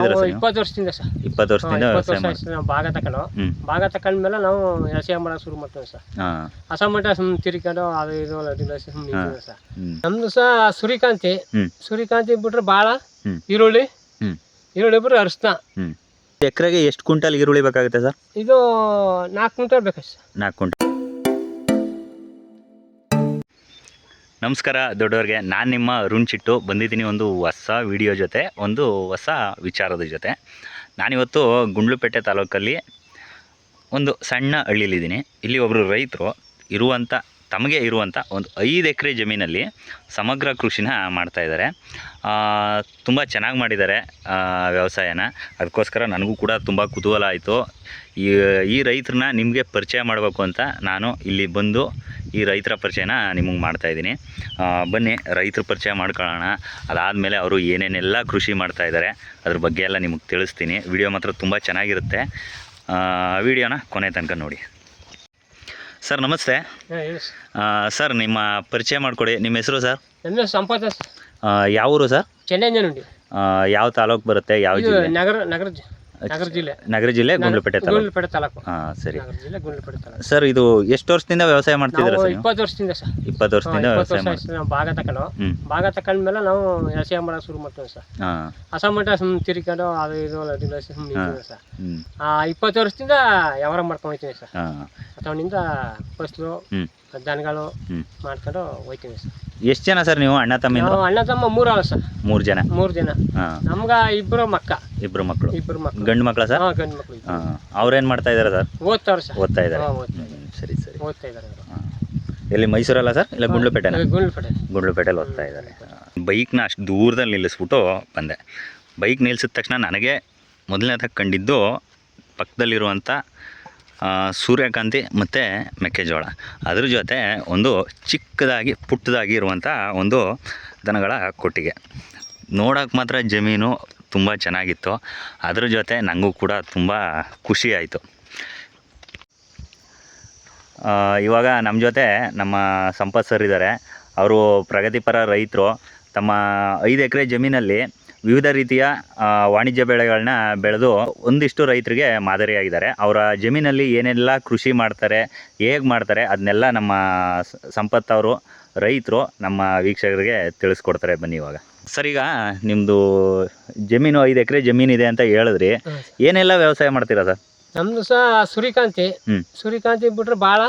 20 ವರ್ಷದಿಂದ ಸರ್. 20 ವರ್ಷದಿಂದ 20 ವರ್ಷ ಆಯ್ತು ನಾವು ಭಾಗ ತಗೊಂಡ್ಮೇಲೆ ನಾವು ವ್ಯವಸಾಯ ಮಾಡೋಕೆ ಶುರು ಮಾಡ್ತೇವೆ ಸರ್. ಅಸಮಟ ಸುಮ್ಮನೆ ತಿರ್ಕೊಂಡು ಅದು ಇದು ಅದಿಲ್ಲ ಸುಮ್ಮನೆ ಸರ್. ನಮ್ದು ಸಹ ಸೂರ್ಯಕಾಂತಿ ಬಿಟ್ರೆ ಭಾಳ ಈರುಳ್ಳಿ ಬಿಟ್ರೆ ಅರಿಶಿನ. ಎಕರೆಗೆ ಎಷ್ಟು ಕ್ವಿಂಟಲ್ ಈರುಳ್ಳಿ ಬೇಕಾಗುತ್ತೆ ಸರ್? ಇದು 4 ಕ್ವಿಂಟಲ್ ಬೇಕು ಸರ್. 4 ಕ್ವಿಂಟಲ್. ನಮಸ್ಕಾರ ದೊಡ್ಡವ್ರಿಗೆ, ನಾನು ನಿಮ್ಮ ಅರುಣ್ ಚಿಟ್ಟು ಬಂದಿದ್ದೀನಿ ಒಂದು ಹೊಸ ವಿಡಿಯೋ ಜೊತೆ, ಒಂದು ಹೊಸ ವಿಚಾರದ ಜೊತೆ. ನಾನಿವತ್ತು ಗುಂಡ್ಲುಪೇಟೆ ತಾಲೂಕಲ್ಲಿ ಒಂದು ಸಣ್ಣ ಹಳ್ಳಿಲಿದ್ದೀನಿ. ಇಲ್ಲಿ ಒಬ್ಬರು ರೈತರು ತಮಗೆ ಇರುವಂಥ ಒಂದು 5 ಎಕರೆ ಜಮೀನಲ್ಲಿ ಸಮಗ್ರ ಕೃಷಿನ ಮಾಡ್ತಾಯಿದ್ದಾರೆ. ತುಂಬ ಚೆನ್ನಾಗಿ ಮಾಡಿದ್ದಾರೆ ವ್ಯವಸಾಯನ. ಅದಕ್ಕೋಸ್ಕರ ನನಗೂ ಕೂಡ ತುಂಬ ಕುತೂಹಲ ಆಯಿತು. ಈ ರೈತರನ್ನ ನಿಮಗೆ ಪರಿಚಯ ಮಾಡಬೇಕು ಅಂತ ನಾನು ಇಲ್ಲಿ ಬಂದು ಈ ರೈತರ ಪರಿಚಯನ ನಿಮಗೆ ಮಾಡ್ತಾಯಿದ್ದೀನಿ. ಬನ್ನಿ ರೈತರ ಪರಿಚಯ ಮಾಡ್ಕೊಳ್ಳೋಣ. ಅದಾದಮೇಲೆ ಅವರು ಏನೇನೆಲ್ಲ ಕೃಷಿ ಮಾಡ್ತಾಯಿದ್ದಾರೆ ಅದ್ರ ಬಗ್ಗೆ ಎಲ್ಲ ನಿಮಗೆ ತಿಳಿಸ್ತೀನಿ. ವಿಡಿಯೋ ಮಾತ್ರ ತುಂಬ ಚೆನ್ನಾಗಿರುತ್ತೆ. ವಿಡಿಯೋನ ಕೊನೆ ತನಕ ನೋಡಿ. ಸರ್ ನಮಸ್ತೆ. ಸರ್ ನಿಮ್ಮ ಪರಿಚಯ ಮಾಡಿಕೊಡಿ. ನಿಮ್ಮ ಹೆಸರು ಸರ್? ನನ್ನ ಹೆಸರು ಸಂಪತ್. ಯಾವ ಊರು ಸರ್? ಚೆನ್ನಂಜನಹುಂಡಿ. ಯಾವ ತಾಲೂಕು ಬರುತ್ತೆ? ಯಾವ ಜಿಲ್ಲೆ? ನಗರ ಜಿಲ್ಲೆ ಗುಂಡ್ಲುಪೇಟೆ ತಾಲೂಕು. ಸರಿ ಸರ್, ಇದು ಎಷ್ಟು ವರ್ಷದಿಂದ ವ್ಯವಸಾಯ ಮಾಡ್ತಿದ್ದೀರಾ ಸರ್? 20 ವರ್ಷದಿಂದ ಸರ್. 20 ವರ್ಷದಿಂದ ವ್ಯವಸಾಯ ನಾವು ಭಾಗ ತಗೊಂಡ್ಮೇಲೆ ನಾವು ವ್ಯವಸಾಯ ಮಾಡೋಕೆ ಶುರು ಮಾಡ್ತೇವೆ ಸರ್. ಅಸಮಟ ಸುಮ್ಮನೆ ತಿರ್ಕೊಂಡು ಅದು ಇದು ಅದಿಲ್ಲ ಸುಮ್ಮನೆ ಸರ್. 20 ವರ್ಷದಿಂದ ವ್ಯವಹಾರ ಮಾಡ್ಕೊಂಡು ಹೋಗ್ತೀವಿ ಸರ್. ಅದರಿಂದ ಫಸ್ಲು ದನಗಳು ಮಾಡ್ಕೊಂಡು ಹೋಗ್ತೀವಿ ಸರ್. ಎಷ್ಟು ಜನ ಸರ್ ನೀವು ಅಣ್ಣ ತಮ್ಮ? ಅಣ್ಣ ತಮ್ಮ 3 ಆಳು ಸರ್. 3 ಜನ. ನಮ್ಗ ಇಬ್ರು ಮಕ್ಕಳು. ಗಂಡು ಮಕ್ಕಳ ಸರ್? ಗಂಡು ಮಕ್ಕಳು. ಅವ್ರೇನ್ ಮಾಡ್ತಾ ಇದಾರೆ ಸರ್? ಓದ್ತಾವ್ರೆ ಸರ್. ಓದ್ತಾ ಇದ್ದಾರೆ. ಸರಿ ಓದ್ತಾ ಇದ್ದಾರೆ. ಎಲ್ಲಿ ಮೈಸೂರಲ್ಲ ಸರ್? ಇಲ್ಲ ಗುಂಡ್ಲುಪೇಟೆ? ಗುಂಡ್ಲುಪೇಟೆಲ್ಲಿ ಓದ್ತಾ ಇದ್ದಾರೆ. ಬೈಕ್ನ ಅಷ್ಟು ದೂರದಲ್ಲಿ ನಿಲ್ಲಿಸ್ಬಿಟ್ಟು ಬಂದೆ. ಬೈಕ್ ನಿಲ್ಲಿಸಿದ ತಕ್ಷಣ ನನಗೆ ಮೊದಲನೇದಾಗಿ ಕಂಡಿದ್ದು ಪಕ್ಕದಲ್ಲಿರುವಂಥ ಸೂರ್ಯಕಾಂತಿ ಮತ್ತು ಮೆಕ್ಕೆಜೋಳ. ಅದ್ರ ಜೊತೆ ಒಂದು ಚಿಕ್ಕದಾಗಿ ಪುಟ್ಟದಾಗಿ ಇರುವಂಥ ಒಂದು ದನಗಳ ಕೊಟ್ಟಿಗೆ. ನೋಡೋಕೆ ಮಾತ್ರ ಜಮೀನು ತುಂಬ ಚೆನ್ನಾಗಿತ್ತು. ಅದ್ರ ಜೊತೆ ನನಗೂ ಕೂಡ ತುಂಬ ಖುಷಿ ಆಯಿತು. ಇವಾಗ ನಮ್ಮ ಜೊತೆ ನಮ್ಮ ಸಂಪತ್ ಸರ್ ಇದ್ದಾರೆ. ಅವರು ಪ್ರಗತಿಪರ ರೈತರು. ತಮ್ಮ 5 ಎಕರೆ ಜಮೀನಲ್ಲಿ ವಿವಿಧ ರೀತಿಯ ವಾಣಿಜ್ಯ ಬೆಳೆಗಳನ್ನ ಬೆಳೆದು ಒಂದಿಷ್ಟು ರೈತರಿಗೆ ಮಾದರಿಯಾಗಿದ್ದಾರೆ. ಅವರ ಜಮೀನಲ್ಲಿ ಏನೆಲ್ಲ ಕೃಷಿ ಮಾಡ್ತಾರೆ, ಹೇಗೆ ಮಾಡ್ತಾರೆ ಅದನ್ನೆಲ್ಲ ನಮ್ಮ ಸಂಪತ್ ಅವರು ರೈತರು ನಮ್ಮ ವೀಕ್ಷಕರಿಗೆ ತಿಳಿಸ್ಕೊಡ್ತಾರೆ. ಬನ್ನಿ ಇವಾಗ. ಸರ್, ಈಗ ನಿಮ್ಮದು ಜಮೀನು 5 ಎಕರೆ ಜಮೀನಿದೆ ಅಂತ ಹೇಳಿದ್ರಿ. ಏನೆಲ್ಲ ವ್ಯವಸಾಯ ಮಾಡ್ತೀರಾ ಸರ್? ನಮ್ಮದು ಸಹ ಸೂರ್ಯಕಾಂತಿ ಬಿಟ್ರೆ ಭಾಳ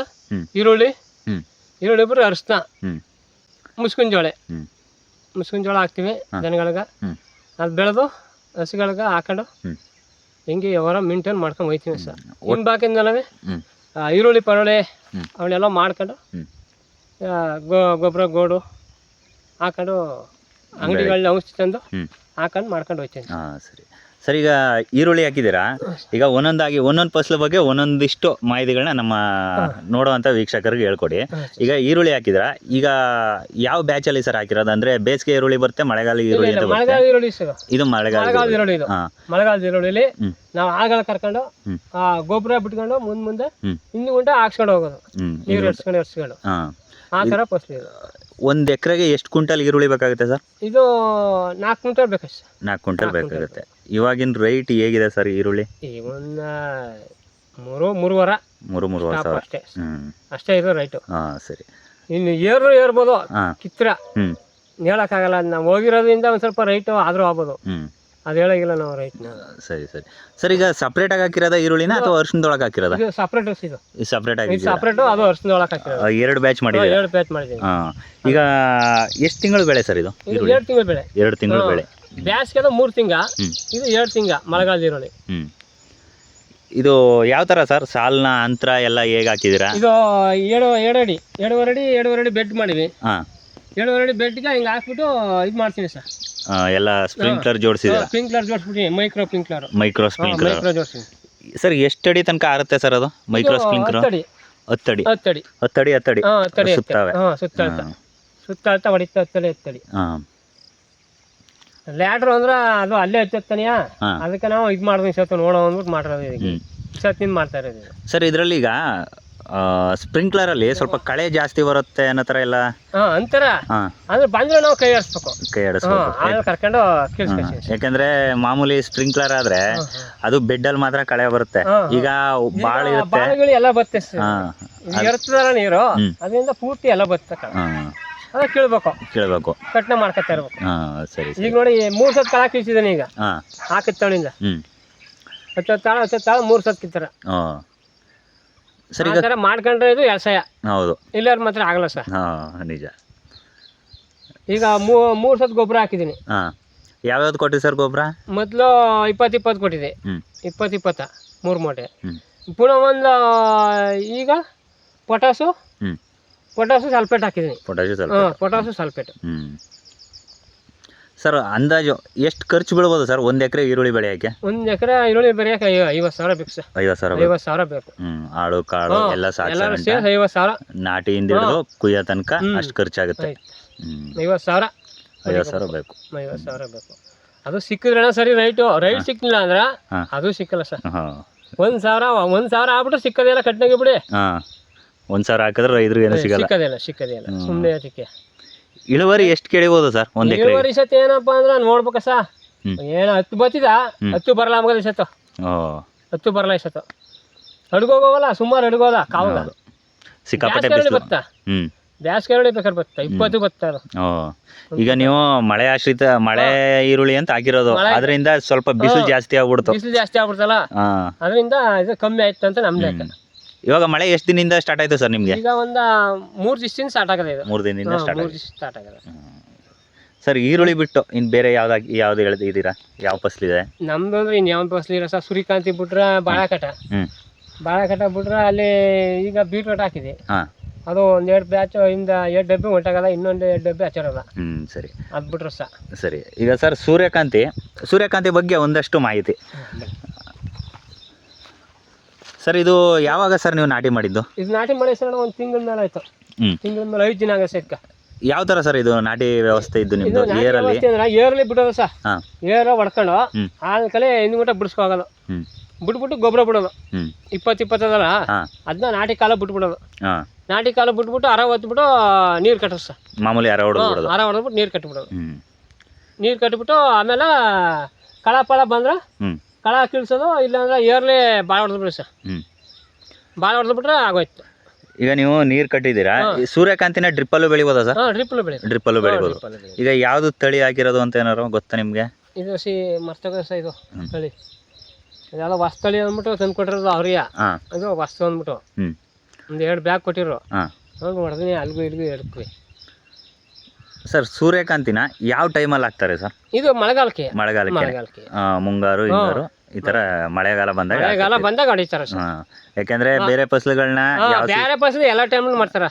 ಈರುಳ್ಳಿ ಬಿಟ್ರೆ ಅರಿಶಿನ, ಮುಸ್ಕಿನ ಜೋಳ ಹಾಕ್ತೀವಿ ದನಗಳಿಗೆ. ಅದು ಬೆಳೆದು ಹಸುಗಳಿಗೆ ಹಾಕೊಂಡು ಹಿಂಗೆ ವ್ಯವಹಾರ ಮೇಂಟೈನ್ ಮಾಡ್ಕೊಂಡು ಹೋಗ್ತೀವಿ ಸರ್. ಬಾಕಿಂದಲೇ ಈರುಳ್ಳಿ ಪರೋಳೆ ಅವನ್ನೆಲ್ಲ ಮಾಡ್ಕೊಂಡು ಗೊಬ್ಬರ ಗೋಡು ಹಾಕೊಂಡು ಅಂಗಡಿಗಳನ್ನ ಔಷಧಿ ತಂದು ಹಾಕೊಂಡು ಮಾಡ್ಕೊಂಡು ಹೋಗ್ತೀನಿ. ಸರಿ ಸರ್, ಈಗ ಈರುಳ್ಳಿ ಹಾಕಿದ್ದೀರಾ. ಈಗ ಒಂದೊಂದು ಫಸಲು ಬಗ್ಗೆ ಒಂದೊಂದಿಷ್ಟು ಮಾಹಿತಿಗಳನ್ನ ನಮ್ಮ ನೋಡುವಂಥ ವೀಕ್ಷಕರಿಗೆ ಹೇಳ್ಕೊಡಿ. ಈಗ ಈರುಳ್ಳಿ ಹಾಕಿದ್ರಾ, ಈಗ ಯಾವ ಬ್ಯಾಚಲ್ಲಿ ಸರ್ ಹಾಕಿರೋದು? ಅಂದರೆ ಬೇಸಿಗೆ ಈರುಳ್ಳಿ ಬರುತ್ತೆ, ಮಳೆಗಾಲ ಈರುಳ್ಳಿ ಅಂತ ಬರುತ್ತೆ? ಇದು ಮಳೆಗಾಲದ ಈರುಳ್ಳಿ. ಮಳೆಗಾಲದ ಈರುಳ್ಳಿ ನಾವು ಆಗಳ ಕರ್ಕೊಂಡು ಗೊಬ್ಬರ ಬಿಟ್ಕೊಂಡು ಮುಂದೆ ಇನ್ನು ಗುಂಟೆ ಹಾಕ್ಸ್ಕೊಂಡು ಹೋಗೋದು, ನೀರು ಎರ್ಸ್ಕೊಂಡು ಆ ಥರ ಫಸಲು. 1 ಎಕರೆಗೆ ಎಷ್ಟು ಕ್ವಿಂಟಲ್ ಈರುಳ್ಳಿ ಬೇಕಾಗುತ್ತೆ ಸರ್? ಇದು 4 ಕ್ವಿಂಟಲ್ ಬೇಕು ಸರ್. 4 ಕ್ವಿಂಟಲ್ ಬೇಕಾಗುತ್ತೆ. ಇವಾಗಿನ ರೇಟ್ ಹೇಗಿದೆ ಸರ್ ಈರುಳ್ಳಿ? ಈಗ ಒಂದು 3-3.5 ಸಾವಿರ ಅಷ್ಟೇ ಇರೋ ರೈಟು. ಸರಿ. ಇನ್ನು ಏರ್ಬೋದು ಕಿತ್ರ ಹೇಳೋಕ್ಕಾಗಲ್ಲ. ನಾವು ಹೋಗಿರೋದ್ರಿಂದ ಒಂದು ಸ್ವಲ್ಪ ರೈಟು ಆದರೂ ಆಗ್ಬೋದು, ಅದು ಹೇಳೋಗಿಲ್ಲ ನಾವು ರೈಟ್ನ. ಸರಿ ಸರ್, ಈಗ ಸಪ್ರೇಟಾಗಿ ಹಾಕಿರೋದ ಈರುಳ್ಳಿನ ಅಥವಾ ಅರ್ಶಿನದೊಳಗೆ ಹಾಕಿರೋದ? ಸಪ್ರೇಟ್ ಸಪ್ರೇಟು, ಅದು ಅರ್ಶಿನದೊಳಗೆ ಹಾಕಿರೋದು. 2 ಬ್ಯಾಚ್ ಮಾಡಿದ್ದೀವಿ. 2 ಬ್ಯಾಚ್ ಮಾಡಿದ್ದೀವಿ. ಈಗ ಎಷ್ಟು ತಿಂಗಳು ಬೆಳೆ ಸರ್ ಇದು? 2 ತಿಂಗಳು ಬೆಳೆ. 2 ತಿಂಗಳು ಬೆಳೆ. ಬ್ಯಾಸ್ಗೆ 3 ತಿಂಗ, ಇದು 2 ತಿಂಗ ಮಳೆಗಾಲದ ಈರುಳ್ಳಿ. ಇದು ಯಾವ ಥರ ಸರ್? ಸಾಲಿನ ಅಂತರ ಎಲ್ಲ ಹೇಗೆ ಹಾಕಿದ್ದೀರಾ? ಇದು 7 ಅಡಿ ಬೆಡ್ ಮಾಡಿವಿ. 7 ಅಡಿ ಬೆಡ್ಗೆ ಹಿಂಗೆ ಹಾಕ್ಬಿಟ್ಟು ಇದು ಮಾಡ್ತೀನಿ ಸರ್. ಎಲ್ಲ ಸ್ಪ್ರಿಂಕ್ಲರ್ ಜೋಡಿಸಿದ್ದೀರಾ? ಸ್ಪ್ರಿಂಕ್ಲರ್ ಜೋಡಿಸ್ಬಿಟ್ಟು ಮೈಕ್ರೋ ಸ್ಪ್ರಿಂಕ್ಲರ್ ಜೋಡಿಸಿ. ಸರ್, ಎಷ್ಟು ಅಡಿ ತನಕ ಆರುತ್ತೆ ಸರ್ ಅದು ಮೈಕ್ರೋ ಸ್ಪ್ರಿಂಕ್ಲರ್? 10 ಅಡಿ ಸುತ್ತ ಹೊಡಿತಾ 10 ಅಡಿ. ಲ್ಯಾಡ್ರ್ ಅಂದ್ರೆ ಅದು ಅಲ್ಲೇ ಹಚ್ಚತ್ತಾನೆಯಾ, ಅದಕ್ಕೆ ನಾವು ಇದು ಮಾಡಿದ್ವಿ ಸತ್ ನೋಡೋ ಅಂದ್ಬಿಟ್ಟು ಮಾಡಿರೋದು. ಸತ್ತಿಂದ ಮಾಡ್ತಾ ಇರೋದು ಸರ್. ಇದರಲ್ಲಿ ಈಗ ಸ್ಪ್ರಿಂಕ್ಲರಲ್ಲಿ ಸ್ವಲ್ಪ ಕಳೆ ಜಾಸ್ತಿ ಬರುತ್ತೆ ಅನ್ನೋ ಥರ ಎಲ್ಲ ಅಂತಾರ ಹಾಂ ಅಂದ್ರೆ ಬಂದ್ರೆ ನಾವು ಕೈ ಆಡಿಸ್ಬೇಕು, ಕೈ ಆಡಿಸ್ಬೇಕು. ಆಮೇಲೆ ಕರ್ಕೊಂಡು ಕಿಳ್ಸ್ಕೊಳ್ತೀವಿ. ಯಾಕಂದ್ರೆ ಮಾಮೂಲಿ ಸ್ಪ್ರಿಂಕ್ಲರ್ ಆದ್ರೆ ಅದು ಬೆಡ್ಡಲ್ಲಿ ಮಾತ್ರ ಕಳೆ ಬರುತ್ತೆ. ಈಗ ಬಾಳ ಇರುತ್ತೆ, ಬಾಳೆಗಳು ಎಲ್ಲ ಬತ್ತೆ ಹಾಂ ಇರ್ತದಲ್ಲ ನೀರು, ಅದರಿಂದ ಪೂರ್ತಿ ಎಲ್ಲ ಬತ್ತೆ. ಅದ ಕೀಳ್ಬೇಕು, ಕಟ್ನ ಮಾಡ್ಕೊತಾ ಇರ್ಬೇಕು. ಸರಿ ಈಗ ನೋಡಿ 3 ಸತ್ ಕಳ ಕೀಳ್ಸಿದಾನೆ ಈಗ ಹಾಕಿದ ತಳಿಂದ. 10 ತಾಳ 3 ಸತ್ ಕಿತ್ತಾರ. ಸರಿ, ಆ ಥರ ಮಾಡ್ಕೊಂಡ್ರೆ ಇದು ವ್ಯವಸಾಯ. ಹೌದು, ಇಲ್ಲಾರ ಮಾತ್ರ ಆಗಲ್ಲ ಸರ್. ನಿಜ. ಈಗ 3 ಸತ್ ಗೊಬ್ಬರ ಹಾಕಿದ್ದೀನಿ. ಯಾವ್ಯಾವ್ದು ಕೊಟ್ಟಿ ಸರ್ ಗೊಬ್ಬರ? ಮೊದಲು 20 ಕೊಟ್ಟಿದೆ, 20 3 ಮೂಟೆ. ಪುನಃ ಒಂದು ಈಗ ಪೊಟಾಸು ಸಲ್ಫೇಟ್ ಹಾಕಿದ್ದೀನಿ. Potash sulphate. ಸರ್ ಅಂದಾಜು ಎಷ್ಟು ಖರ್ಚು ಬೀಳ್ಬೋದು ಸರ್ 1 ಎಕರೆ ಈರುಳ್ಳಿ ಬೆಳೆಯೋಕ್ಕೆ? 1 ಎಕರೆ ಈರುಳ್ಳಿ ಬೆಳೆಯೋಕೆ 50,000 ಬೇಕು ಸರ್. 50,000 ಬೇಕು. ಆಳು ಕಾಳು ಎಲ್ಲ ಎಲ್ಲರೂ ಸೇರಿ 50,000. ನಾಟಿಯಿಂದ ಹಿಡಿದು ಕುಯ್ಯೋ ತನಕ ಅಷ್ಟು ಖರ್ಚಾಗುತ್ತೆ. 50,000 ಬೇಕು. 50,000 ಬೇಕು. ಅದು ಸಿಕ್ಕಿದ್ರೆ ಸರಿ, ರೈಟ್ ಸಿಕ್ಕಿಲ್ಲ ಅಂದ್ರೆ ಅದು ಸಿಕ್ಕಲ್ಲ ಸರ್. 1,000 ಆಗ್ಬಿಟ್ರೆ ಸಿಕ್ಕದೆಲ್ಲ ಕಟ್ನಾಗಿ ಬಿಡಿ. 1,000 ಹಾಕಿದ್ರೆ ರೈತರು ಏನು ಸಿಕ್ಕದಿಲ್ಲ ಸುಮ್ಮನೆ ಅದಕ್ಕೆ. ಇಳುವರಿ ಎಷ್ಟು ಕೇಳಿಬೋದು ಸರ್? ಇಳುವರಿ ಸತಿ ಏನಪ್ಪಾ ಅಂದ್ರೆ ನೋಡ್ಬೇಕ ಸರ್, ಏನೋ 10 ಬತ್ತಿದ 10 ಬರಲ್ಲ ನಮ್ಗೆ ಈ ಸತ್ತು. 10 ಬರಲ್ಲ ಈ ಸತ್ತು. ಅಡ್ಗೋಗಲ್ಲ, ಸುಮಾರು ಅಡ್ಗೋದ ಕಾವಾಗ ಸಿಕ್ಕಾಪಟ್ಟೆ ಬತ್ತ. ಬ್ಯಾಸ್ಗೆ ಬೇಕಾದ್ರೆ ಬತ್ತ 20 ಬತ್ತ. ಈಗ ನೀವು ಮಳೆ ಆಶ್ರಿತ ಮಳೆ ಈರುಳ್ಳಿ ಅಂತ ಹಾಕಿರೋದು, ಅದರಿಂದ ಸ್ವಲ್ಪ ಬಿಸಿಲು ಜಾಸ್ತಿ ಆಗ್ಬಿಡ್ತು. ಬಿಸಿಲು ಜಾಸ್ತಿ ಆಗ್ಬಿಡ್ತಲ್ಲ, ಅದರಿಂದ ಇದು ಕಮ್ಮಿ ಆಯ್ತು ಅಂತ ನಮ್ದು ಲೆಕ್ಕ. ಇವಾಗ ಮಳೆ ಎಷ್ಟು ದಿನದಿಂದ ಸ್ಟಾರ್ಟ್ ಆಯ್ತು ಸರ್ ನಿಮ್ಗೆ? ಈಗ ಒಂದು 3 ದಿವಸದಿಂದ ಸ್ಟಾರ್ಟ್ ಆಗದೆ. 3 ದಿನದಿಂದ ಸ್ಟಾರ್ಟ್ ಆಗದೆ ಸರ್. ಈರುಳ್ಳಿ ಬಿಟ್ಟು ಇನ್ನು ಬೇರೆ ಯಾವ್ದು ಹೇಳ್ತಿದ್ದೀರಾ? ಯಾವ ಫಸಲಿದೆ ನಮ್ದು ಅಂದ್ರೆ ಇನ್ನು ಯಾವ ಫಸಲು ಇಲ್ಲ ಸರ್. ಸೂರ್ಯಕಾಂತಿ ಬಿಟ್ರೆ ಬಾಳೆಕಟ ಬಿಟ್ರೆ ಅಲ್ಲಿ ಈಗ ಬೀಟ್ರೋಟ್ ಹಾಕಿದೆ. ಅದು ಒಂದು 2 ಬ್ಯಾಚ್ ಇಂದ 2 ಡಬ್ಬಿ ಹೊಂಟಾಗಲ್ಲ, ಇನ್ನೊಂದು 2 ಡಬ್ಬಿ ಹಚ್ಚಾರಲ್ಲ. ಸರಿ, ಅದು ಬಿಟ್ರೆ ಸರಿ. ಈಗ ಸರ್ ಸೂರ್ಯಕಾಂತಿ ಬಗ್ಗೆ ಒಂದಷ್ಟು ಮಾಹಿತಿ ಸರ್. ಇದು ಯಾವಾಗ ಸರ್ ನೀವು ನಾಟಿ ಮಾಡಿದ್ದು? ಇದು ನಾಟಿ ಮಾಡಿ ಸರ್ ಒಂದು ತಿಂಗಳ ಮೇಲೆ ಆಯ್ತು. ತಿಂಗಳ ಮೇಲೆ 5 ದಿನ ಆಗ ಸೈಡ್ಕ. ಯಾವ ಥರ ಸರ್ ಇದು ನಾಟಿ ವ್ಯವಸ್ಥೆ ಇದ್ದು ನಿಮ್ಮದು? ಏರಲ್ಲಿ ಬಿಡೋದು ಸರ್. ಏರ ಹೊಡ್ಕೊಂಡು ಆಮೇಲೆ ಹಿಂದ್ಗುಂಟ ಬಿಡಿಸ್ಕೋಗಲ್ಲ. ಬಿಟ್ಬಿಟ್ಟು ಗೊಬ್ಬರ ಬಿಡೋದು. 20 ಅದಲ್ಲ, ಅದನ್ನ ನಾಟಿ ಕಾಲ ಬಿಟ್ಬಿಡೋದು. ನಾಟಿ ಕಾಲ ಬಿಟ್ಬಿಟ್ಟು ಅರ ಹೊತ್ಬಿಟ್ಟು ನೀರು ಕಟ್ಟೋದು ಸರ್. ಮಾಮೂಲಿ ಅರ ಹೊಡೆದ್ಬಿಟ್ಟು ನೀರು ಕಟ್ಟಿಬಿಡೋದು. ನೀರು ಕಟ್ಟಿಬಿಟ್ಟು ಆಮೇಲೆ ಕಳ ಬಂದ್ರೆ ಕಳ ಕೀಳ್ಸೋದು, ಇಲ್ಲಾಂದ್ರೆ ಏರ್ಲಿ ಬಾಳೆ ಹೊಡೆದ್ಬಿಡಿ ಸರ್. ಬಾಳೆ ಹೊಡೆದ್ಬಿಟ್ರೆ ಆಗೋಯ್ತು. ಈಗ ನೀವು ನೀರು ಕಟ್ಟಿದ್ದೀರಾ, ಸೂರ್ಯಕಾಂತಿನ ಡ್ರಿಪ್ಪಲ್ಲೂ ಬೆಳಿಬೋದಾ ಸರ್? ಡ್ರಿಪ್ಪಲ್ಲೂ ಬೆಳಿಬೋದು. ಈಗ ಯಾವುದು ತಳಿ ಹಾಕಿರೋದು ಅಂತ ಏನಾರು ಗೊತ್ತಾ ನಿಮಗೆ? ಇದು ಮರ್ತೋಗ ಸರ್, ಇದು ತಳಿ ಇದೆಲ್ಲ ಹೊಸ ತಳಿ ಅಂದ್ಬಿಟ್ಟು ತಂದು ಕೊಟ್ಟಿರೋದು ಅವ್ರಿಗೆ. ಇದು ಹೊಸ ಅಂದ್ಬಿಟ್ಟು ಒಂದು 2 ಬ್ಯಾಗ್ ಕೊಟ್ಟಿರೋ ಹೊಡೆದಿನಿ, ಅಲ್ಲಿಗೂ ಇಲ್ಲಿಗೂ ಎಡ್ಕ್ವಿ. ಸರ್ ಸೂರ್ಯಕಾಂತಿನ ಯಾವ ಟೈಮಲ್ಲಿ ಹಾಕ್ತಾರೆ ಸರ್? ಇದು ಮಳೆಗಾಲಕ್ಕೆ. ಮುಂಗಾರು ಹಿಂಗಾರು ಈ ತರ ಮಳೆಗಾಲ ಬಂದಾಗ ಹೊಡಿತಾರೆ ಸರ್. ಯಾಕಂದ್ರೆ ಬೇರೆ ಫಸಲುಗಳನ್ನ ಬೇರೆ ಫಸಲು ಎಲ್ಲ ಟೈಮ್ಲೂ ಮಾಡ್ತಾರ.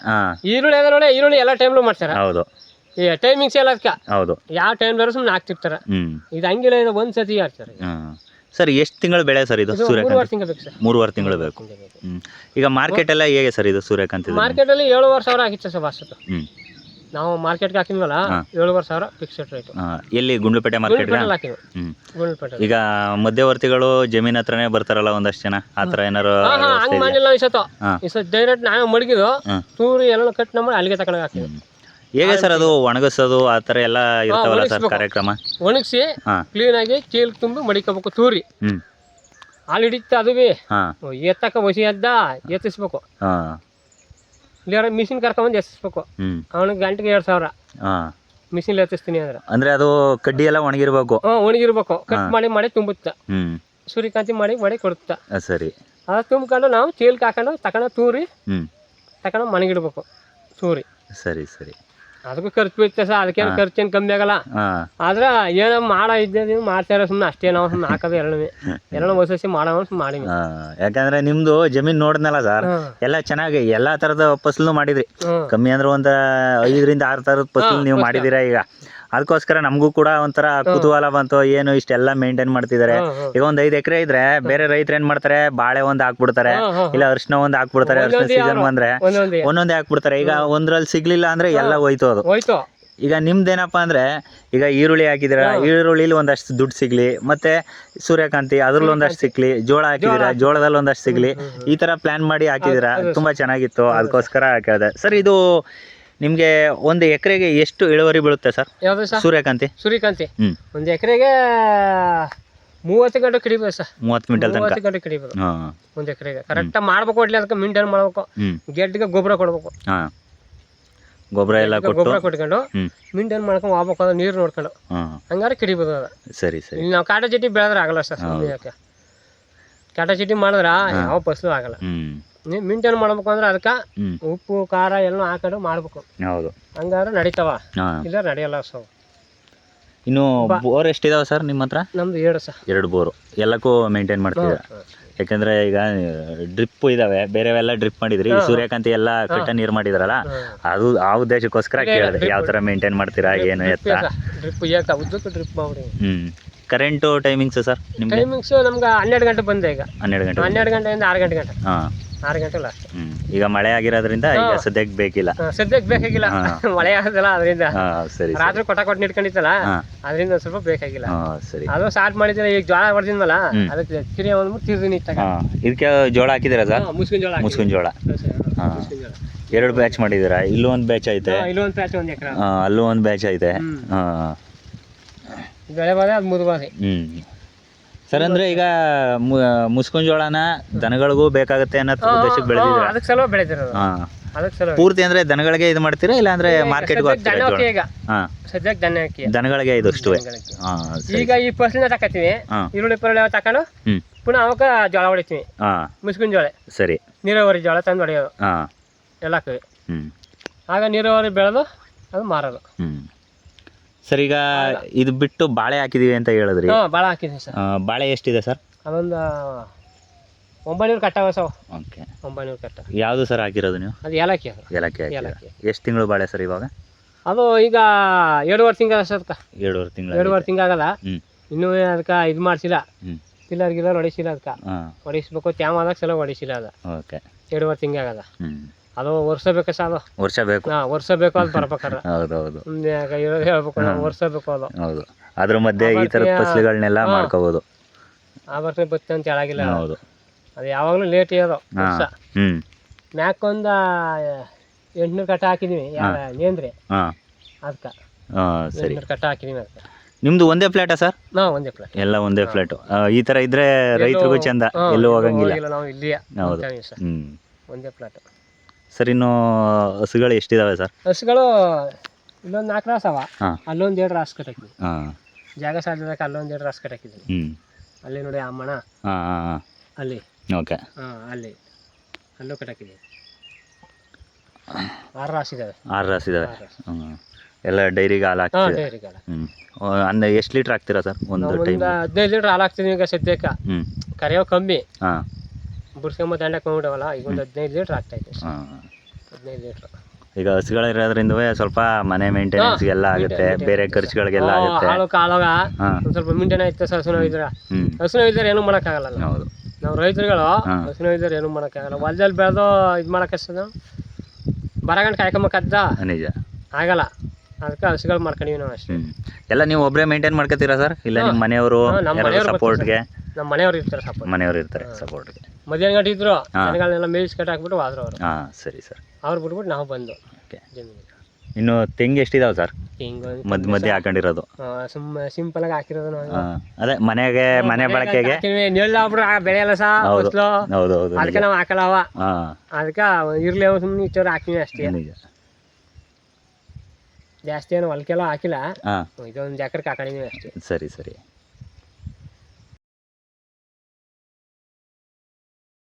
ಈರುಳ್ಳಿ ಎಲ್ಲ ಟೈಮ್ಲೂ ಮಾಡ್ತಾರ. ಹೌದು, ಈ ಟೈಮಿಂಗ್ಸ್ ಎಲ್ಲ ಅದಕ್ಕೆ. ಹೌದು, ಯಾವ ಟೈಮ್ ಬರೋ ಸುಮ್ಮನೆ ಹಾಕ್ತಿರ್ತಾರ. ಇದು ಹಂಗಿಲ್ಲ, ಇದು ಒಂದ್ಸತಿ ಹಾಕ್ತಾರೆ. ಸರ್ ಎಷ್ಟು ತಿಂಗಳು ಬೆಳೆ ಸರ್ ಇದು? 3 ತಿಂಗಳು ಬೇಕು ಸರ್. 3 ತಿಂಗಳು ಬೇಕು. ಈಗ ಮಾರ್ಕೆಟ್ ಎಲ್ಲ ಹೇಗೆ ಸರ್ ಇದು ಸೂರ್ಯಕಾಂತಿ? ಮಾರ್ಕೆಟ್ ಅಲ್ಲಿ 7,500 ಆಗಿತ್ತು ಸರ್ ವಾಸತ್ತು. ನಾವು ಮಾರ್ಕೆಟ್ಗೆ ಹಾಕಿದ್ವಲ್ಲ 7,500 ಫಿಕ್ಸ್ಡ್ ರೇಟ್. ಎಲ್ಲಿ? ಗುಂಡ್ಲುಪೇಟೆ ಮಾರ್ಕೆಟ್. ಈಗ ಮಧ್ಯವರ್ತಿಗಳು ಜಮೀನ್ ಹತ್ರನೇ ಬರ್ತಾರಲ್ಲ ಒಂದಷ್ಟು ಜನ, ಆ ಥರ ಏನಾರು? ಹಂಗೆ ಮಾಡಿಲ್ಲ ಈ ಸತ್ ಡೈರೆಕ್ಟ್ ನಾವೇ ಮಡಗಿದ್ದು ತೂರಿ ಎಲ್ಲ ಕಟ್ ಮಾಡಿ ಅಲ್ಲಿಗೆ ತಗೊಂಡು ಹಾಕಿದ್ವಿ. ಹೇಗೆ ಸರ್ ಅದು ಒಣಗಿಸೋದು ಆ ಥರ ಎಲ್ಲ ಇರ್ತಾವಲ್ಲ ಸರ್ ಕಾರ್ಯಕ್ರಮ? ಒಣಗಿಸಿ ಕ್ಲೀನಾಗಿ ಚೀಲ ತುಂಬಿ ಮಡಿಕೋಬೇಕು. ತೂರಿ ಹಾಲು ಹಿಡಿತ ಅದುವಿ ಎತ್ತಕ ಹೊಸಿ ಎತ್ತಿಸ್ಬೇಕು. ಇಲ್ಲ ಮಿಷಿನ್ ಕರ್ಕೊಂಬಂದು ಎತ್ತಿಸ್ಬೇಕು. ಅವನಿಗೆ ಗಂಟೆಗೆ 2,000 ಮಿಷಿನ್ ಎತ್ತಿಸ್ತೀನಿ ಅಂದ್ರೆ ಅದು ಕಡ್ಡಿ ಎಲ್ಲ ಒಣಗಿರ್ಬೇಕು. ಒಣಗಿರ್ಬೇಕು. ಕಟ್ ಮಾಡಿ ತುಂಬುತ್ತ. ಸೂರ್ಯಕಾಂತಿ ಮಾಡಿ ಕೊಡುತ್ತ. ಸರಿ, ಅದು ತುಂಬ್ಕೊಂಡು ನಾವು ಚೀಲಕ್ಕೆ ಹಾಕೊಂಡು ತಗೊಂಡು ತೂರಿ ತಗೊಂಡು ಮನೆಗಿಡ್ಬೇಕು ತೂರಿ. ಸರಿ ಸರಿ. ಅದಕ್ಕೂ ಖರ್ಚು ಬೀಳುತ್ತೆ ಸರ್. ಅದಕ್ಕೇನು ಖರ್ಚೇನು ಕಮ್ಮಿ ಆಗಲ್ಲ. ಆದ್ರೆ ಏನೋ ಮಾಡೋ ಇದ್ದೇ ಮಾಡ್ತಾರ ಸುಮ್ಮನೆ ಅಷ್ಟೇ. ನಾವು ಸುಮ್ಮನೆ ಹಾಕೋದು ಎರಡೂ ಹೊಸ ಮಾಡೋ ಮಾಡಿ. ಯಾಕಂದ್ರೆ ನಿಮ್ದು ಜಮೀನ್ ನೋಡಿದ್ನಲ್ಲ ಸರ್, ಎಲ್ಲ ಚೆನ್ನಾಗಿ ಎಲ್ಲಾ ತರದ ಫಸಲು ಮಾಡಿದ್ರಿ. ಕಮ್ಮಿ ಅಂದ್ರೆ ಒಂದ್ 5ರಿಂದ 6 ತರದ ಫಸಲು ನೀವು ಮಾಡಿದೀರಾ. ಈಗ ಅದಕ್ಕೋಸ್ಕರ ನಮಗೂ ಕೂಡ ಒಂಥರ ಕುತೂಹಲ ಬಂತು, ಏನು ಇಷ್ಟೆಲ್ಲ ಮೇಂಟೈನ್ ಮಾಡ್ತಿದ್ದಾರೆ. ಈಗ ಒಂದ್ 5 ಎಕರೆ ಇದ್ರೆ ಬೇರೆ ರೈತರು ಏನ್ ಮಾಡ್ತಾರೆ, ಬಾಳೆ ಒಂದ್ ಹಾಕ್ಬಿಡ್ತಾರೆ, ಇಲ್ಲ ಅರಿಶಿನ ಒಂದ್ ಹಾಕ್ಬಿಡ್ತಾರೆ. ಅರಿಶಿನ ಸೀಸನ್ ಬಂದ್ರೆ ಒಂದೊಂದೇ ಹಾಕ್ಬಿಡ್ತಾರೆ. ಈಗ ಒಂದ್ರಲ್ಲಿ ಸಿಗ್ಲಿಲ್ಲ ಅಂದ್ರೆ ಎಲ್ಲ ಹೋಯ್ತು. ಅದು ಈಗ ನಿಮ್ದೇನಪ್ಪ ಅಂದರೆ ಈಗ ಈರುಳ್ಳಿ ಹಾಕಿದ್ದೀರಾ, ಈರುಳ್ಳಿಲಿ ಒಂದಷ್ಟು ದುಡ್ಡು ಸಿಗಲಿ, ಮತ್ತು ಸೂರ್ಯಕಾಂತಿ ಅದ್ರಲ್ಲಿ ಒಂದಷ್ಟು ಸಿಗಲಿ, ಜೋಳ ಹಾಕಿದ್ದೀರಾ, ಜೋಳದಲ್ಲಿ ಒಂದಷ್ಟು ಸಿಗಲಿ, ಈ ಥರ ಪ್ಲ್ಯಾನ್ ಮಾಡಿ ಹಾಕಿದ್ದೀರಾ. ತುಂಬ ಚೆನ್ನಾಗಿತ್ತು, ಅದಕ್ಕೋಸ್ಕರ ಹಾಕಿದೆ ಸರ್. ಇದು ನಿಮಗೆ ಒಂದು ಎಕರೆಗೆ ಎಷ್ಟು ಇಳುವರಿ ಬೀಳುತ್ತೆ ಸರ್? ಯಾವುದು ಸರ್? ಸೂರ್ಯಕಾಂತಿ. ಸೂರ್ಯಕಾಂತಿ ಒಂದು ಎಕರೆಗೆ 30 ಗಂಟೆ ಕಡಿಬೋದು ಸರ್. 30 ಕ್ವಿಂಟಲ್ ತನಕ 30 ಗಂಟೆ ಕಡಿಬೋದು ಹಾಂ. ಒಂದು ಎಕರೆಗೆ. ಕರೆಕ್ಟಾಗಿ ಮಾಡ್ಬೇಕು, ಒಟ್ಲಿ ಅದಕ್ಕೆ ಮೇಂಟೈನ್ ಮಾಡ್ಬೇಕು. ಗೆಡ್ಗೆ ಗೊಬ್ಬರ ಕೊಡ್ಬೇಕು. ಹಾಂ, ಗೊಬ್ಬರ ಎಲ್ಲ ಕೊಟ್ಟು ಗೊಬ್ಬರ ಕೊಟ್ಕೊಂಡು ಮೇಂಟೈನ್ ಮಾಡ್ಕೊಂಡು ಹೋಗ್ಬೇಕು, ಅದು ನೀರು ನೋಡ್ಕೊಂಡು. ಹಂಗಾರೆ ಕಡಿಬೋದು ಅದು. ಸರಿ ಸರಿ. ಇಲ್ಲಿ ನಾವು ಕಾಟ ಚೀಟಿ ಬೆಳೆದ್ರೆ ಆಗಲ್ಲ ಸರ್. ಯಾಕೆ ಕಾಟ ಚೀಟಿ ಮಾಡಿದ್ರೆ ಯಾವ ಫಸಲು ಆಗಲ್ಲ. ನೀವು ಮೇಂಟೈನ್ ಮಾಡ್ಬೇಕು ಅಂದ್ರೆ ಅದಕ್ಕೆ ಉಪ್ಪು ಖಾರ ಎಲ್ಲ ಹಾಕೊಂಡು ಮಾಡ್ಬೇಕು. ಹೌದು, ಹಂಗಾದ್ರೆ ನಡೀತಾವ, ಇಲ್ಲ ನಡೆಯಲ್ಲ ಸರ್. ಇನ್ನು ಬೋರ್ ಎಷ್ಟಿದಾವೆ ಸರ್ ನಿಮ್ಮ ಹತ್ರ? ನಮ್ದು 2 ಸರ್. 2 ಬೋರು ಎಲ್ಲಕ್ಕೂ ಮೇಂಟೈನ್ ಮಾಡ್ತಿದ್ದೀರಾ? ಯಾಕಂದ್ರೆ ಈಗ ಡ್ರಿಪ್ ಇದಾವೆ, ಬೇರೆವೆಲ್ಲ ಡ್ರಿಪ್ ಮಾಡಿದ್ರಿ, ಸೂರ್ಯಕಾಂತಿ ಎಲ್ಲ ಕಟ್ಟ ನೀರು ಮಾಡಿದ್ರಲ್ಲ, ಅದು ಆ ಉದ್ದೇಶಕ್ಕೋಸ್ಕರ ಕೇಳಿದೆ ಯಾವ ಥರ ಮೇಂಟೈನ್ ಮಾಡ್ತೀರಾ ಏನು ಎತ್ತ. ಡ್ರಿಪ್ ಉದ್ದಕ್ಕೂ ಡ್ರಿಪ್ ಮಾಡಿ. ಕರೆಂಟು ಟೈಮಿಂಗ್ಸ್ ಸರ್ ನಿಮ್ಗೆ? ಟೈಮಿಂಗ್ಸ್ ನಮ್ಗೆ 12 ಗಂಟೆ ಬಂದೆ. ಈಗ 12 ಗಂಟೆ. 12 ಗಂಟೆಯಿಂದ 6 ಗಂಟೆ. ಹಾಂ, 6 ಗಂಟೆ ಲಾಸ್ಟ್. ಈಗ ಮಳೆ ಆಗಿರೋದ್ರಿಂದ ಈಗ ಸದ್ಯಕ್ಕೆ ಬೇಕಿಲ್ಲ. ಸದ್ಯಕ್ಕೆ ಬೇಕಾಗಿಲ್ಲ, ಮಳೆ ಆಗೋದಲ್ಲ ಅದರಿಂದ. ಸರಿ. ರಾತ್ರಿ ಕೊಟ್ಟು ನಿಟ್ಕೊಂಡಿತ್ತಲ್ಲ, ಅದರಿಂದ ಸ್ವಲ್ಪ ಬೇಕಾಗಿಲ್ಲ. ಸರಿ. ಅದು ಸ್ಟಾರ್ಟ್ ಮಾಡಿದ್ರೆ ಈಗ ಜೋಳ ಹೊಡೆದಿದ್ವಲ್ಲ, ಅದಕ್ಕೆ ತಿರಿ ಒಂದು ತಿರ್ದಿನಿ ಇತ್ತಾಗ. ಇದಕ್ಕೆ ಜೋಳ ಹಾಕಿದ್ದೀರಾ ಸರ್? ಮುಸ್ಕಿನ ಜೋಳ. ಮುಸ್ಕಿನ ಜೋಳ 2 ಬ್ಯಾಚ್ ಮಾಡಿದ್ದೀರಾ? ಇಲ್ಲೂ ಒಂದು ಬ್ಯಾಚ್ ಐತೆ, ಇಲ್ಲೂ ಒಂದು ಪ್ಯಾಚ್ 1 ಎಕರೆ, ಅಲ್ಲೂ ಒಂದು ಬ್ಯಾಚ್ ಐತೆ. ಬೆಳೆ ಬಾದೆ ಅದು 3 ಬಾದೆ. ಸರ್, ಅಂದ್ರೆ ಈಗ ಮುಸ್ಕಿನ ಜೋಳನ ದನಗಳಿಗೂ ಬೇಕಾಗುತ್ತೆ ಅನ್ನೋ ಉದ್ದೇಶಕ್ಕೆ ಬೆಳೆದಿದ್ದೀರಾ? ಅದಕ್ಕೆ ಸಲ ಬೆಳೆದಿರೋದು. ಅದಕ್ಕೆ ಸಲ ಪೂರ್ತಿ ಅಂದ್ರೆ ದನಗಳಿಗೆ ಇದು ಮಾಡ್ತೀರಾ, ಇಲ್ಲ ಅಂದ್ರೆ ಮಾರ್ಕೆಟ್ಗೆ ದನ ಹೋಗ್ತೀರಾ? ಈಗ ಸದ್ಯಕ್ಕೆ ದನ ಹಾಕಿ ದನಗಳಿಗೆ ಇದು ಅಷ್ಟೇ. ಈಗ ಈ ಫಸಲಿನ ತಕತೀವಿ, ಈರುಳ್ಳಿ ಪರಳೆ ತಕೊಂಡು ಪುನಃ ಅವಕ್ಕೆ ಜೋಳ ಹೊಡಿತೀವಿ. ಮುಸ್ಕಿನ ಜೋಳ ಸರಿ, ನೀರಾವರಿ ಜೋಳ ತಂದು ಹೊಡೆಯೋದು ಎಲ್ಲಕ್ಕೂ. ಆಗ ನೀರಾವರಿ ಬೆಳೆದು ಅದು ಮಾರೋದು. ಸರ್, ಈಗ ಇದು ಬಿಟ್ಟು ಬಾಳೆ ಹಾಕಿದೀವಿ ಅಂತ ಹೇಳಿದ್ರಿ. ಬಾಳೆ ಹಾಕಿದ್ದೀವಿ ಸರ್. ಬಾಳೆ ಎಷ್ಟಿದೆ ಸರ್? ಅದೊಂದು 900 ಕಟ್ಟಾವ ಸರ್. ಓಕೆ, 900 ಕಟ್ಟ. ಯಾವುದು ಸರ್ ಹಾಕಿರೋದು ನೀವು? ಅದು ಏಲಕ್ಕಿ. ಏಲಕ್ಕಿ. ಎಷ್ಟು ತಿಂಗಳು ಬಾಳೆ ಸರ್ ಇವಾಗ? ಅದು ಈಗ 2.5 ತಿಂಗಳು ಸರ್. 2.5 ತಿಂಗಳು. 2.5 ತಿಂಗಳು ಆಗಲ್ಲ ಇನ್ನೂ. ಅದಕ್ಕೆ ಇದು ಮಾಡಿಸಿಲ್ಲ, ಪಿಲ್ಲರ್ ಗಿಲ್ಲರ್ ಹೊಡಿಸಿಲ್ಲ. ಅದಕ್ಕೆ ಹೊಡಿಸ್ಬೇಕು, ತ್ಯಾಮಾದಾಗ ಸಲ ಹೊಡಿಸಿಲ್ಲ. ಅದು ಓಕೆ 2.5 ತಿಂಗಳು ಆಗದ. ಅದು ವರ್ಷ ಬೇಕು ಸರ್. ಅದು ವರ್ಷ ಬೇಕು. ವರ್ಷ ಬೇಕು ಅದು ಬರ್ಬೇಕಾರೆ. ಹೌದೌದು, ಹೇಳ್ಬೇಕು, ವರ್ಷ ಬೇಕು ಅದು. ಹೌದು, ಅದ್ರ ಮಧ್ಯೆ ಈ ಥರದ ಫಸಲುಗಳನ್ನೆಲ್ಲ ಮಾಡ್ಕೋಬೋದು. ಆ ವರ್ಷ ಬತ್ತೆ ಅಂತ ಹೇಳಾಗಿಲ್ಲ. ಹೌದು, ಅದು ಯಾವಾಗಲೂ ಲೇಟ್ ಇರೋದು ವರ್ಷ. ಮ್ಯಾಕೊಂದು 800 ಕಟ್ಟ ಹಾಕಿದೀವಿ ನೇಂದ್ರೆ. ಅದಕ್ಕೆ 800 ಕಟ್ಟ ಹಾಕಿದೀವಿ. ಅದಕ್ಕೆ ನಿಮ್ದು ಒಂದೇ ಫ್ಲಾಟಾ ಸರ್? ಒಂದೇ ಫ್ಲಾಟ್. ಎಲ್ಲ ಒಂದೇ ಫ್ಲಾಟ್. ಈ ತರ ಇದ್ರೆ ರೈತರಿಗೂ ಚಂದ, ಎಲ್ಲೂ ಹೋಗಂಗಿಲ್ಲ. ನಾವು ಇಲ್ಲಿಯೇ. ಹೌದು. ಒಂದೇ ಫ್ಲಾಟ್. ಸರ್, ಇನ್ನು ಹಸುಗಳು ಎಷ್ಟಿದಾವೆ ಸರ್? ಹಸುಗಳು ಇಲ್ಲೊಂದು 4 ರಾಸ್ ಅವ, ಅಲ್ಲೊಂದು 2 ರಾಸ್ ಕಟ್ಟಾಕಿದ್ವಿ. ಜಾಗ ಸಾಧ್ಯದಕ್ಕೆ ಅಲ್ಲೊಂದು 2 ರಾಸ್ ಕಟ್ಟಾಕಿದ್ವಿ. ಅಲ್ಲಿ ನೋಡಿ ಅಮ್ಮಣ ಅಲ್ಲಿ. ಓಕೆ. ಅಲ್ಲಿ ಅಲ್ಲೂ ಕಟ್ಟಾಕಿದ್ವಿ. 6 ರಾಸ್ ಇದಾವೆ. 6 ರಾಸ್ ಇದಾವೆ. ಎಲ್ಲ ಡೈರಿಗೆ ಹಾಲು ಹಾಕ್ತೀವಿ? ಡೈರಿಗೆ ಹಾಲು. ಅಂದ್ರೆ ಎಷ್ಟು ಲೀಟ್ರ್ ಹಾಕ್ತೀರಾ ಸರ್ ಒಂದು ಟೈಮ್? 15 ಲೀಟ್ರ್ ಹಾಲು ಹಾಕ್ತೀವಿ ಈಗ ಸದ್ಯಕ್ಕೆ. ಕರೆಯೋ ಕಮ್ಮಿ, ಬುಡ್ಸ್ಕೊಂಬ ದಂಡಕ್ಕೆ ಹೋಗ್ಬಿಡವಲ್ಲ, ಈಗ ಒಂದು 15 ಲೀಟ್ರ್ ಆಗ್ತಾ ಇದೆ. 15 ಲೀಟ್ರ್. ಈಗ ಹಸುಗಳಿರೋದ್ರಿಂದ ಸ್ವಲ್ಪ ಮನೆ ಮೇಂಟೆನೆನ್ಸ್ಗೆಲ್ಲ ಆಗುತ್ತೆ, ಬೇರೆ ಖರ್ಚುಗಳಿಗೆಲ್ಲ ಆಗುತ್ತೆ. ಹಾಳು ಕಾಲಾಗ ಒಂದು ಸ್ವಲ್ಪ ಮೇಂಟೈನ್ ಆಯ್ತು ಸರ್. ಹಸು ನೋವಿದ್ರೆ ಏನೂ ಮಾಡೋಕ್ಕಾಗಲ್ಲ. ಹೌದು, ನಾವು ರೈತರುಗಳು ಹಸು ನೋವಿದ್ರೆ ಏನೂ ಮಾಡೋಕ್ಕಾಗಲ್ಲ. ಹೊಲದಲ್ಲಿ ಬೆಳೆದು ಇದು ಮಾಡೋಕ್ಕಷ್ಟದ ಬರಗಂಡು ಕಾಯ್ಕೊಂಬಕ್ಕದ್ದ ನಿಜ ಆಗಲ್ಲ. ಅದಕ್ಕೆ ಹಸುಗಳು ಮಾಡ್ಕೊಂಡಿವಿ ನಾವು ಅಷ್ಟೇ. ಎಲ್ಲ ನೀವು ಒಬ್ಬರೇ ಮೇಂಟೈನ್ ಮಾಡ್ಕೊತೀರಾ ಸರ್, ಇಲ್ಲ ನಿಮ್ಮ ಮನೆಯವರು ಸಪೋರ್ಟ್ಗೆ? ನಮ್ಮ ಮನೆಯವರು ಇರ್ತಾರೆ ಸಪೋರ್ಟ್. ಮನೆಯವರು ಇರ್ತಾರೆ ಸಪೋರ್ಟ್ಗೆ. ಮಧ್ಯಾಹ್ನ ಗಂಟೆ ಇದ್ರು, ಜನಗಳನ್ನೆಲ್ಲ ಮೇಯಿಸಿ ಕಟ್ಟಿ ಹಾಕ್ಬಿಟ್ಟು ಹೋದ್ರು ಅವರು. ಸರಿ ಸರ್. ಅವ್ರು ಬಿಟ್ಬಿಟ್ಟು ನಾವು ಬಂದು ಜಮೀನಿಗೆ. ಇನ್ನು ತೆಂಗು ಎಷ್ಟಿದಾವೆ ಸರ್? ತೆಂಗು ಮಧ್ಯೆ ಹಾಕೊಂಡಿರೋದು ಸಿಂಪಲ್ ಆಗಿ ಹಾಕಿರೋದು ನಾವು. ಅದೇ ಮನೆಗೆ, ಮನೆ ಬಳಕೆಗೆ ನೆಲ್ಲಾಗ್ಬಿಟ್ರು ಬೆಳೆಯಲ್ಲ ಸಾ. ಹೌದೌದು, ಅದಕ್ಕೆ ನಾವು ಹಾಕಲ್ಲವ. ಅದಕ್ಕೆ ಇರ್ಲಿ ಸುಮ್ಮನೆ ಇಚ್ಚೋರು ಹಾಕಿವಿ ಅಷ್ಟೇ. ಜಾಸ್ತಿ ಏನು ಹೊಲಕ್ಕೆಲ್ಲ ಹಾಕಿಲ್ಲ, ಇದೊಂದು ಎಕರೆಗೆ ಹಾಕೊಂಡಿವಿ ಅಷ್ಟೇ. ಸರಿ ಸರಿ.